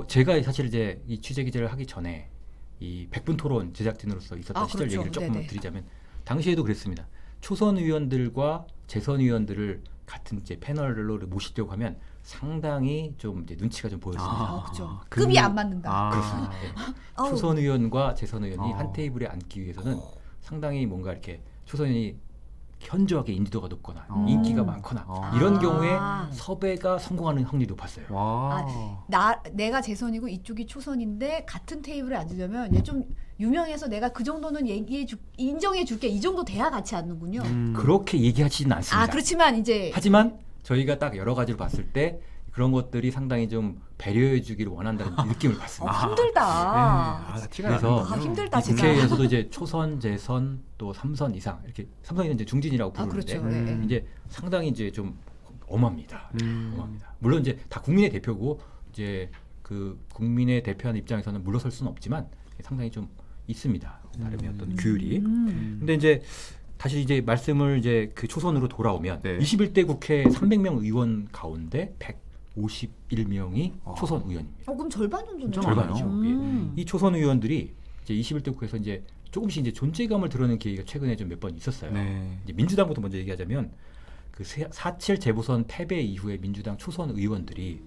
제가 사실 이제 이 취재 기자를 하기 전에 이 100분 토론 제작진으로서 있었던 시절 그렇죠. 얘기를 조금 네네. 드리자면 당시에도 그랬습니다. 초선 의원들과 재선 의원들을 같은 이제 패널로 모시려고 하면 상당히 좀 이제 눈치가 좀 보였습니다. 그렇죠. 그- 급이 안 맞는다. 그렇습니다. 예. 아우. 초선 의원과 재선 의원이 아. 한 테이블에 앉기 위해서는 상당히 뭔가 이렇게 초선 의원이 현저하게 인지도가 높거나 인기가 많거나 이런 경우에 섭외가 성공하는 확률이 높았어요. 와. 내가 재선이고 이쪽이 초선인데 같은 테이블에 앉으려면 얘 좀 유명해서 내가 그 정도는 인정해 줄게 이 정도 돼야 같이 앉는군요. 그렇게 얘기하지는 않습니다. 그렇지만 이제 하지만 저희가 딱 여러 가지로 봤을 때 그런 것들이 상당히 좀 배려해 주기를 원한다는 느낌을 받습니다. 힘들다. 티가 그래서 나는군요. 힘들다 이 진짜. 국회에서도 이제 초선, 재선 또 3선 이상 이렇게 3선이 이제 중진이라고 부르는데 그렇죠. 네. 이제 상당히 이제 좀 엄합니다. 엄합니다. 물론 이제 다 국민의 대표고 이제 그 국민의 대표하는 입장에서는 물러설 수는 없지만 상당히 좀 있습니다. 나름의 어떤 규율이. 근데 이제 다시 이제 말씀을 이제 그 초선으로 돌아오면 네. 21대 국회 300명 의원 가운데 151명이 초선 의원입니다. 그럼 절반 정도는 절반이죠. 음. 이 초선 의원들이 이제 21대 국회에서 이제 조금씩 이제 존재감을 드러내는 계기가 최근에 좀 몇 번 있었어요. 네. 이제 민주당부터 먼저 얘기하자면 그 4.7 재보선 패배 이후에 민주당 초선 의원들이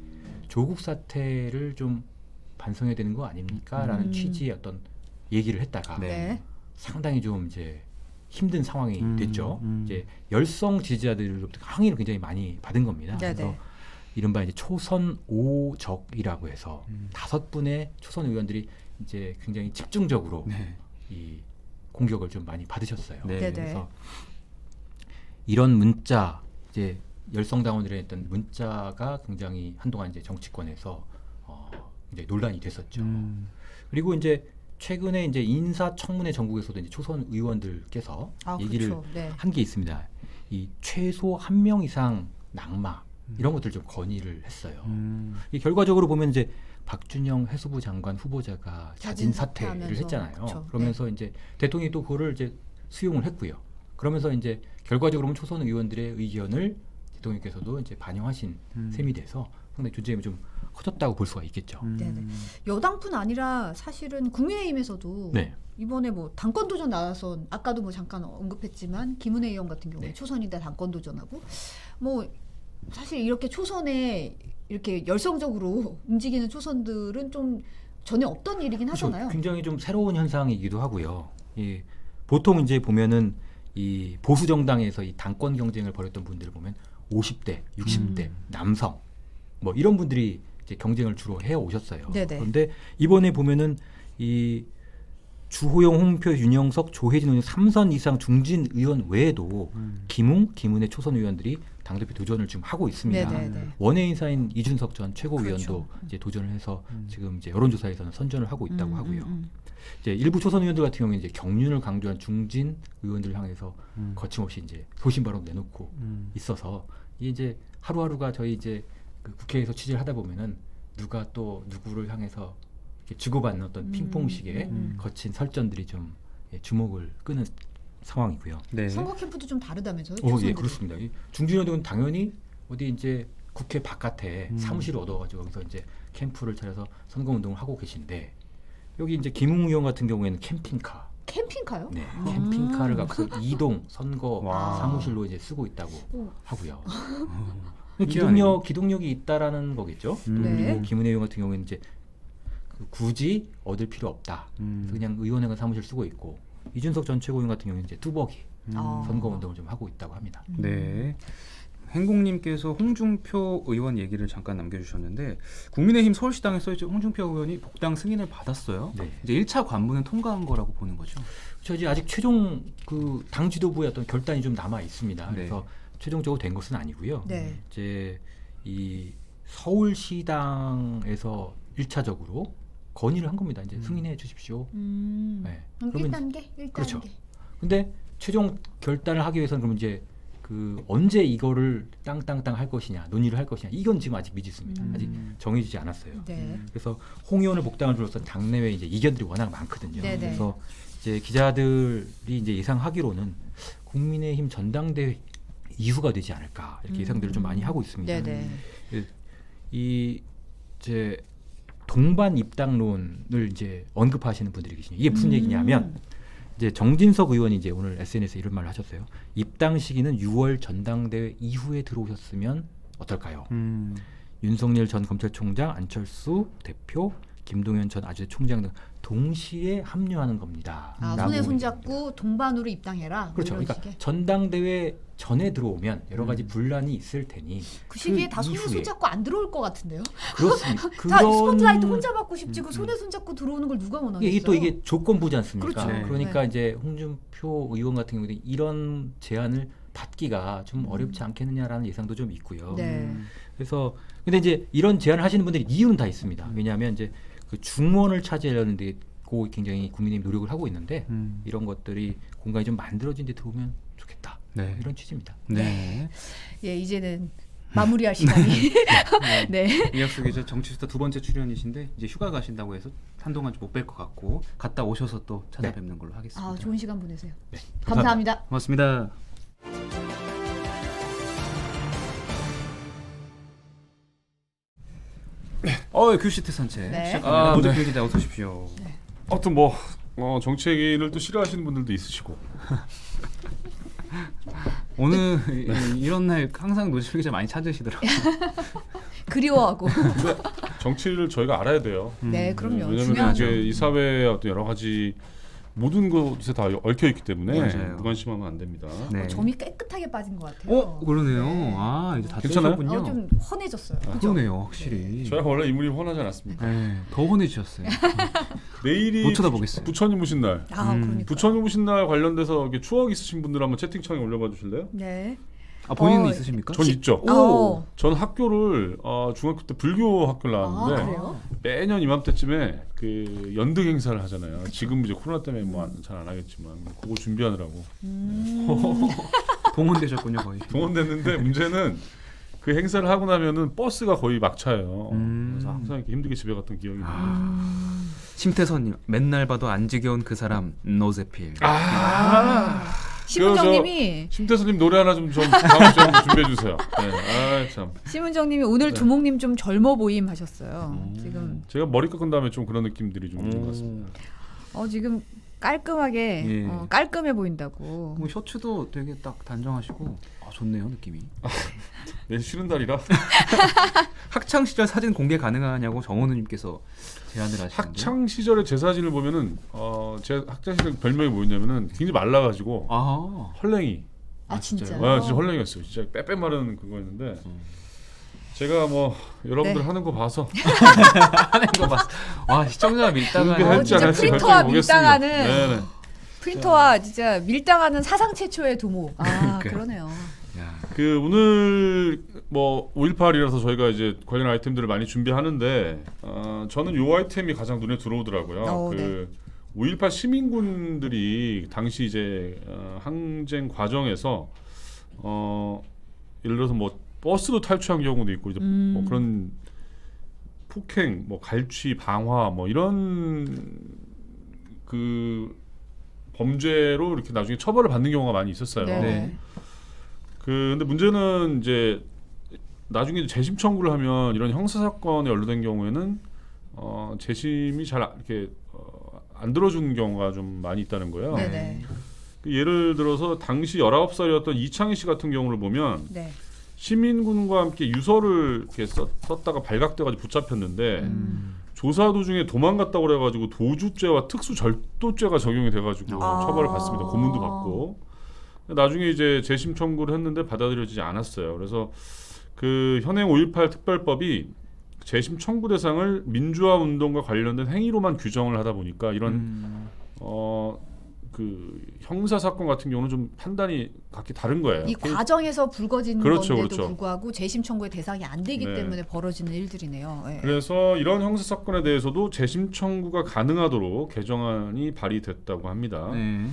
조국 사태를 좀 반성해야 되는 거 아닙니까? 라는 취지의 어떤 얘기를 했다가 네. 네. 상당히 좀 이제 힘든 상황이 됐죠. 이제 열성 지지자들로부터 항의를 굉장히 많이 받은 겁니다. 네네. 그래서 이른바 이제 초선 5적이라고 해서 5분의 초선 의원들이 이제 굉장히 집중적으로 네. 이 공격을 좀 많이 받으셨어요. 네. 네네. 그래서 이런 문자 이제 열성당원들의 했던 문자가 굉장히 한동안 이제 정치권에서 이제 논란이 됐었죠. 그리고 이제 최근에 이제 인사청문회 전국에서도 이제 초선 의원들께서 얘기를 그렇죠. 네. 한 게 있습니다. 이 최소 1명 이상 낙마 이런 것들 좀 건의를 했어요. 이 결과적으로 보면 이제 박준영 해수부 장관 후보자가 자진 사퇴를 사퇴하면서, 했잖아요. 그렇죠. 그러면서 이제 대통령이 또 그거를 이제 수용을 했고요. 그러면서 이제 결과적으로 보면 초선 의원들의 의견을 대통령께서도 이제 반영하신 셈이 돼서 상당히 존재감이 좀 커졌다고 볼 수가 있겠죠. 네네. 여당뿐 아니라 사실은 국민의힘에서도 네. 이번에 뭐 당권 도전 나와서 아까도 뭐 잠깐 언급했지만 김은혜 의원 같은 경우에 네. 초선인데 당권 도전하고 뭐 사실 이렇게 초선에 이렇게 열성적으로 움직이는 초선들은 좀 전혀 없던 일이긴 그렇죠. 하잖아요. 굉장히 좀 새로운 현상이기도 하고요. 이 보통 이제 보면은 이 보수 정당에서 이 당권 경쟁을 벌였던 분들을 보면 50대, 60대 남성 뭐 이런 분들이 이제 경쟁을 주로 해 오셨어요. 네네. 그런데 이번에 보면은 이 주호영, 홍문표, 윤영석, 조혜진 의원 3선 이상 중진 의원 외에도 김웅, 김은혜 초선 의원들이 당대표 도전을 지금 하고 있습니다. 네네네. 원외 인사인 이준석 전 최고위원도 그렇죠. 이제 도전을 해서 지금 이제 여론조사에서는 선전을 하고 있다고 하고요. 이제 일부 초선 의원들 같은 경우에 이제 경륜을 강조한 중진 의원들을 향해서 거침없이 이제 소신 발언 내놓고 있어서 이게 이제 하루하루가 저희 이제 그 국회에서 취재를 하다 보면은 누가 또 누구를 향해서 이렇게 주고받는 어떤 핑퐁식의 거친 설전들이 좀 주목을 끄는 상황이고요. 네. 선거 캠프도 좀 다르다면서요? 예, 초선들이. 그렇습니다. 이 중진의원들은 당연히 어디 이제 국회 바깥에 사무실을 얻어가지고 거기서 이제 캠프를 차려서 선거 운동을 하고 계신데 여기 이제 김웅 의원 같은 경우에는 캠핑카, 캠핑카요? 네, 캠핑카를 갖고 이동 선거 와. 사무실로 이제 쓰고 있다고 오. 하고요. 희한하네요. 기동력이 있다라는 거겠죠. 또 네. 그리고 김은혜 의원 같은 경우에는 이제 그 굳이 얻을 필요 없다. 그래서 그냥 의원회관 사무실 쓰고 있고 이준석 전 최고위원 같은 경우는 이제 뚜벅이 선거 운동을 좀 하고 있다고 합니다. 네. 행복님께서 홍준표 의원 얘기를 잠깐 남겨주셨는데 국민의힘 서울시당에서 이제 홍준표 의원이 복당 승인을 받았어요. 네. 이제 1차 관문은 통과한 거라고 보는 거죠. 저 이제 아직 최종 그 당 지도부의 어떤 결단이 좀 남아 있습니다. 네. 그래서 최종적으로 된 것은 아니고요. 네. 이제 이 서울시당에서 1차적으로 건의를 한 겁니다. 이제 승인해 주십시오. 네. 그럼 그러면 1단계? 1단계. 그렇죠. 근데 최종 결단을 하기 위해서는 그러면 이제 그 언제 이거를 땅땅땅 할 것이냐, 논의를 할 것이냐, 이건 지금 아직 미지수입니다. 아직 정해지지 않았어요. 네. 그래서 홍 의원을 복당을 둘러싼 당내외 이제 이견들이 워낙 많거든요. 네네. 그래서 이제 기자들이 이제 예상하기로는 국민의힘 전당대회 이후가 되지 않을까 이렇게 예상들을 좀 많이 하고 있습니다. 네네. 이 이제 동반 입당론을 이제 언급하시는 분들이 계시죠. 이게 무슨 얘기냐면 이제 정진석 의원이 이제 오늘 SNS에 이런 말을 하셨어요. 입당 시기는 6월 전당대회 이후에 들어오셨으면 어떨까요? 윤석열 전 검찰총장, 안철수 대표, 김동연 전 아주대 총장 등 동시에 합류하는 겁니다. 아, 라고 손에 손잡고 동반으로 입당해라. 뭐 그렇죠. 이런 그러니까 식의. 전당대회 전에 들어오면 여러 가지 분란이 있을 테니 그 시기에 그 다 손에 이후에. 손잡고 안 들어올 것 같은데요. 그렇습니다. 자, 스포트라이트 혼자 받고 싶지 그 손에 손잡고 들어오는 걸 누가 원하겠어요? 이게 또 이게 조건부지 않습니까? 그렇죠. 네. 그러니까 네. 이제 홍준표 의원 같은 경우는 이런 제안을 받기가 좀 어렵지 않겠느냐라는 예상도 좀 있고요. 네. 그래서 근데 이제 이런 제안을 하시는 분들이 이유는 다 있습니다. 왜냐하면 이제 그 중원을 차지하려는데 고 굉장히 국민의힘 노력을 하고 있는데 이런 것들이 공간이 좀 만들어진 데 들어오면 좋겠다. 네. 이런 취지입니다. 네. 예, 이제는 마무리할 시간이. 네. 이학수 기자 정치수다 두 번째 출연이신데 이제 휴가 가신다고 해서 한동안 좀 못 뵐 것 같고 갔다 오셔서 또 찾아뵙는 걸로 하겠습니다. 아, 좋은 시간 보내세요. 네. 감사합니다. 고맙습니다. 큐시트 산책 네. 시작합니다. 아, 모두 네. 기자 어서 오십시오. 아무튼 뭐 정치 얘기를 또 싫어하시는 분들도 있으시고 오늘 이런 날 항상 노지필 기자 많이 찾으시더라고요. 그리워하고. 근데 정치를 저희가 알아야 돼요. 네, 그럼요. 왜냐면 중요하죠. 이제 이 사회의 어떤 여러 가지 모든 곳에 다 얽혀 있기 때문에 맞아요. 무관심하면 안 됩니다. 네. 점이 깨끗하게 빠진 것 같아요. 그러네요. 네. 아 이제 다 괜찮아요? 떼셨군요. 좀 헌해졌어요. 그죠? 그러네요, 확실히. 저희가 원래 인물이 훤하지 않았습니까? 네, 더 혼해지셨어요. 내일이 못 쳐다보겠어요. 부처님 오신 날. 그러니까. 부처님 오신 날 관련돼서 이렇게 추억 있으신 분들 한번 채팅창에 올려봐 주실래요? 네. 아 본인은 어, 있으십니까? 전 있죠. 오. 전 학교를 중학교 때 불교 학교를 나왔는데 그래요? 매년 이맘때쯤에 그 연등 행사를 하잖아요. 지금 이제 코로나 때문에 뭐 잘 안 하겠지만 그거 준비하느라고 동원되셨군요 거의. 동원됐는데 문제는 그 행사를 하고 나면은 버스가 거의 막차예요. 그래서 항상 이렇게 힘들게 집에 갔던 기억이 납니다. 심태선님 맨날 봐도 안 지겨운 그 사람 노제필. 심은정님이 심태수님 노래 하나 좀 다음 주에 한번 준비해 주세요. 네. 참. 심은정님이 오늘 네. 두목님 좀 젊어 보임 하셨어요. 지금 제가 머리 깎은 다음에 좀 그런 느낌들이 좀 있는 것 같습니다. 지금 깔끔하게 예. 깔끔해 보인다고. 뭐 셔츠도 되게 딱 단정하시고 좋네요 느낌이. 내일 쉬는 날이라 학창 시절 사진 공개 가능하냐고 정원우님께서 제안을 하시는데. 학창 시절의 제 사진을 보면은 제 학창 시절 별명이 뭐였냐면은 굉장히 말라가지고 헐랭이. 진짜요? 진짜 헐랭이였어요. 진짜 빼빼 마른 그거였는데 제가 뭐 여러분들 네. 하는 거 봐서 하는 거 봤어. 와 시청자 밀당을 준비할지 진짜 안 할지 프린터와 결정해 보겠습니다. 밀당하는 네네. 프린터와 진짜 밀당하는 사상 최초의 두목. 그러니까요. 그러네요. 야. 그 오늘 뭐 5.18이라서 저희가 이제 관련 아이템들을 많이 준비하는데 저는 요 아이템이 가장 눈에 들어오더라고요. 그 5.18 시민군들이 당시 이제 항쟁 과정에서 예를 들어서 뭐 버스도 탈취한 경우도 있고 이제 뭐 그런 폭행, 뭐 갈취, 방화 뭐 이런 그 범죄로 이렇게 나중에 처벌을 받는 경우가 많이 있었어요. 네. 근데 문제는 이제 나중에 재심 청구를 하면 이런 형사 사건에 연루된 경우에는 재심이 잘 이렇게 안 들어주는 경우가 좀 많이 있다는 거예요. 네네. 예를 들어서 당시 19살이었던 이창희 씨 같은 경우를 보면 네. 시민군과 함께 유서를 이렇게 썼다가 발각돼가지고 붙잡혔는데 조사 도중에 도망갔다고 그래가지고 도주죄와 특수절도죄가 적용이 돼가지고 처벌을 받습니다. 고문도 받고 나중에 이제 재심 청구를 했는데 받아들여지지 않았어요. 그래서 그 현행 5.18 특별법이 재심 청구 대상을 민주화 운동과 관련된 행위로만 규정을 하다 보니까 이런 그 형사 사건 같은 경우는 좀 판단이 각기 다른 거예요. 이 과정에서 불거진 그렇죠, 건데도 그렇죠. 불구하고 재심 청구의 대상이 안 되기 네. 때문에 벌어지는 일들이네요. 네. 그래서 이런 형사 사건에 대해서도 재심 청구가 가능하도록 개정안이 발의됐다고 합니다. 네.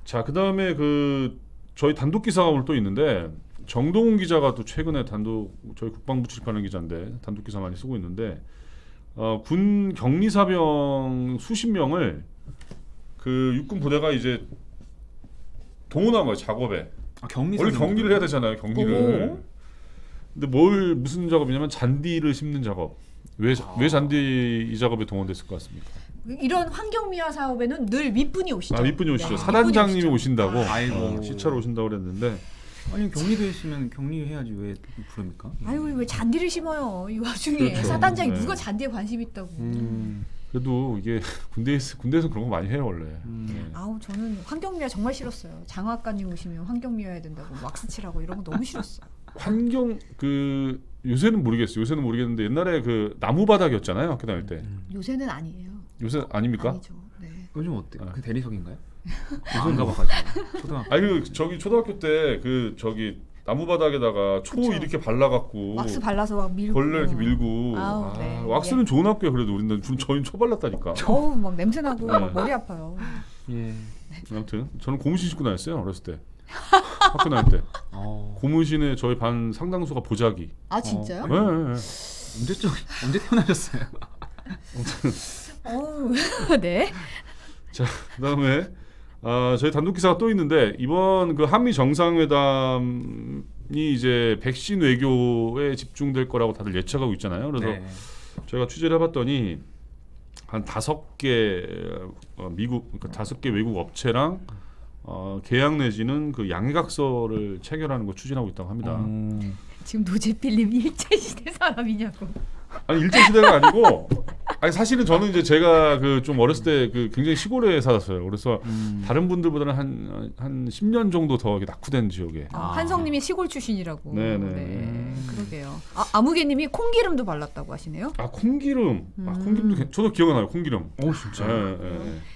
자, 그다음에 그 저희 단독 기사가 오늘 또 있는데 정동훈 기자가 또 최근에 저희 국방부 출판하는 기자인데 단독 기사 많이 쓰고 있는데 군 격리사병 수십 명을 그 육군 부대가 이제 동원한 거예요, 작업에. 격리 원래 격리를 해야 되잖아요, 격리를. 근데 무슨 작업이냐면 잔디를 심는 작업. 왜 잔디 이 작업에 동원됐을 것 같습니까? 이런 환경미화 사업에는 늘 윗분이 오시죠. 윗분이 오시죠. 네. 사단장님이 윗분이 오신다고. 아이고. 시차로 오신다고 그랬는데 아니 격리돼 있으면 격리해야지 왜 부릅니까? 아유 왜 잔디를 심어요 이 와중에. 그렇죠. 사단장이 네. 누가 잔디에 관심 있다고. 그래도 이게 군대에서 그런 거 많이 해요 원래. 네. 아우 저는 환경미화 정말 싫었어요. 장학관님 오시면 환경미화 해야 된다고 왁스칠하고 이런 거 너무 싫었어요. 환경 요새는 모르겠어요. 요새는 모르겠는데 옛날에 그 나무 바닥이었잖아요 학교 다닐 때. 요새는 아니에요. 요새 아닙니까? 아니죠. 네. 요즘 어때? 아. 그 대리석인가요? 안 가봐가지고 초등학교. 아니 저기 초등학교 때 저기 나무 바닥에다가 초 그쵸. 이렇게 발라갖고 왁스 발라서 막 밀고. 벌레 이렇게 밀고. 아우, 네. 왁스는 좋은 학교야 그래도 우리는 저희는 초 발랐다니까. 어우 막 냄새 나고 네. 막 머리 아파요. 예. 아무튼 저는 고무신 신고 다녔어요 어렸을 때. 학교 다닐 때. 고무신에 저희 반 상당수가 보자기. 아 진짜요? 네. 언제 태어나셨어요? 어우 네. 자, 그다음에 저희 단독 기사가 또 있는데 이번 그 한미 정상회담이 이제 백신 외교에 집중될 거라고 다들 예측하고 있잖아요. 그래서 네. 저희가 취재를 해봤더니 한 5개 미국 그러니까 5개 외국 업체랑 계약 내지는 그 양해각서를 체결하는 거 추진하고 있다고 합니다. 지금 노재필님 일제시대 사람이냐고. 아니 일제 시대가 아니고 아니 사실은 저는 이제 제가 그 좀 어렸을 때 그 굉장히 시골에 살았어요. 그래서 다른 분들보다는 한 10년 정도 더 이렇게 낙후된 지역에. 한성님이 시골 출신이라고. 네네. 네, 그러게요. 아무개님이 콩기름도 발랐다고 하시네요. 아 콩기름. 아 콩기름도 저도 기억이 나요. 콩기름. 오 진짜.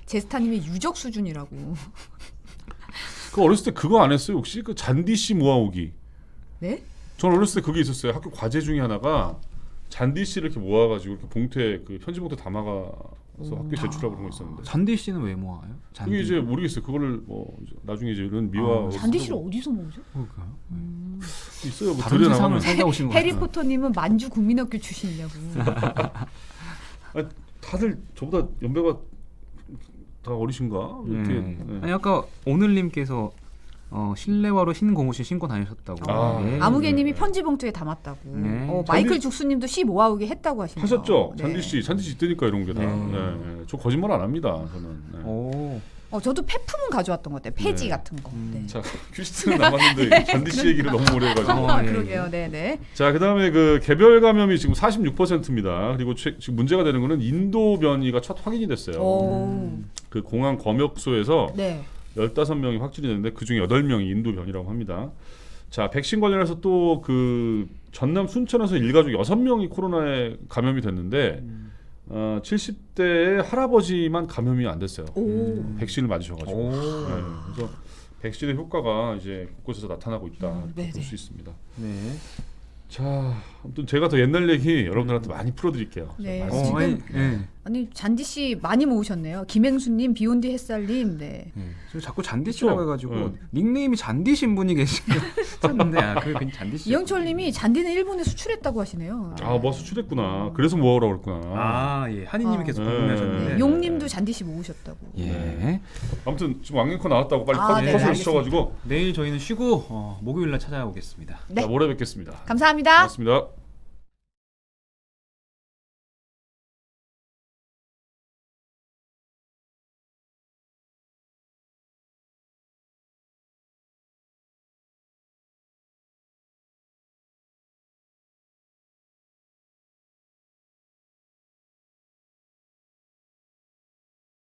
제스타님이 유적 수준이라고. 그 어렸을 때 그거 안 했어요? 혹시 그 잔디씨 모아오기. 네? 전 어렸을 때 그게 있었어요. 학교 과제 중에 하나가 잔디씨를 이렇게 모아가지고 이렇게 봉투에 그 편지 봉투 담아가서 학교 제출하고 그런 거 있었는데. 잔디 씨는 왜 모아요? 잔디. 그게 이제 모르겠어요. 그거를 뭐 나중에 이제 이런 미화 잔디씨를 어디서 모으죠? 그럴까요? 있어요. 뭐 다른 들여 세상을 나가면 살다 오신 거 같아요. 해리포터님은 만주 국민학교 출신이냐고. 다들 저보다 연배가 다 어리신가? 이렇게. 네. 아니 아까 오늘님께서 실내화로 흰 고무신 신고 다니셨다고. 아. 네. 아무개님이 편지 봉투에 담았다고. 네. 마이클 죽수님도 시 모아오기 했다고 하시네요. 하셨죠? 네. 잔디씨 있다니까 이런 게 다. 네. 네. 저 거짓말 안 합니다. 저는. 네. 오. 저도 폐품은 가져왔던 것 같아요. 폐지 네. 같은 거. 네. 자 퀴즈는 남았는데 잔디씨 얘기를 너무 오래 해가지고. 예. 그러게요. 네네. 자 그다음에 그 개별 감염이 지금 46%입니다. 그리고 지금 문제가 되는 거는 인도 변이가 첫 확인이 됐어요. 오. 그 공항 검역소에서 네. 15명이 확진이 됐는데 그중에 8명이 인도 변이라고 합니다. 자 백신 관련해서 또 그 전남 순천에서 일가족 6명이 코로나에 감염이 됐는데 70대의 할아버지만 감염이 안 됐어요. 오. 백신을 맞으셔가지고. 오. 네, 그래서 백신의 효과가 이제 곳곳에서 나타나고 있다 네네. 볼 수 있습니다. 네. 자, 아무튼 제가 더 옛날 얘기 여러분들한테 많이 풀어드릴게요. 네. 말씀. 지금 네. 아니 잔디 씨 많이 모으셨네요. 김행수님, 비욘디 햇살님. 네. 저 자꾸 잔디 씨라고 그쵸? 해가지고 네. 닉네임이 잔디신 분이 계시는데 그게 그냥 잔디 씨. 이영철님이 잔디는 일본에 수출했다고 하시네요. 뭐 수출했구나. 그래서 모으라고 그랬구나. 예. 한이님이 계속 네. 궁금해하셨는데. 네. 용님도 잔디 씨 모으셨다고. 예. 아무튼 지금 왕앵커 나왔다고 빨리 네, 컷을 알겠습니다. 주셔가지고 내일 저희는 쉬고 목요일 날 찾아오겠습니다. 네. 자, 모레 뵙겠습니다. 감사합니다. 고맙습니다.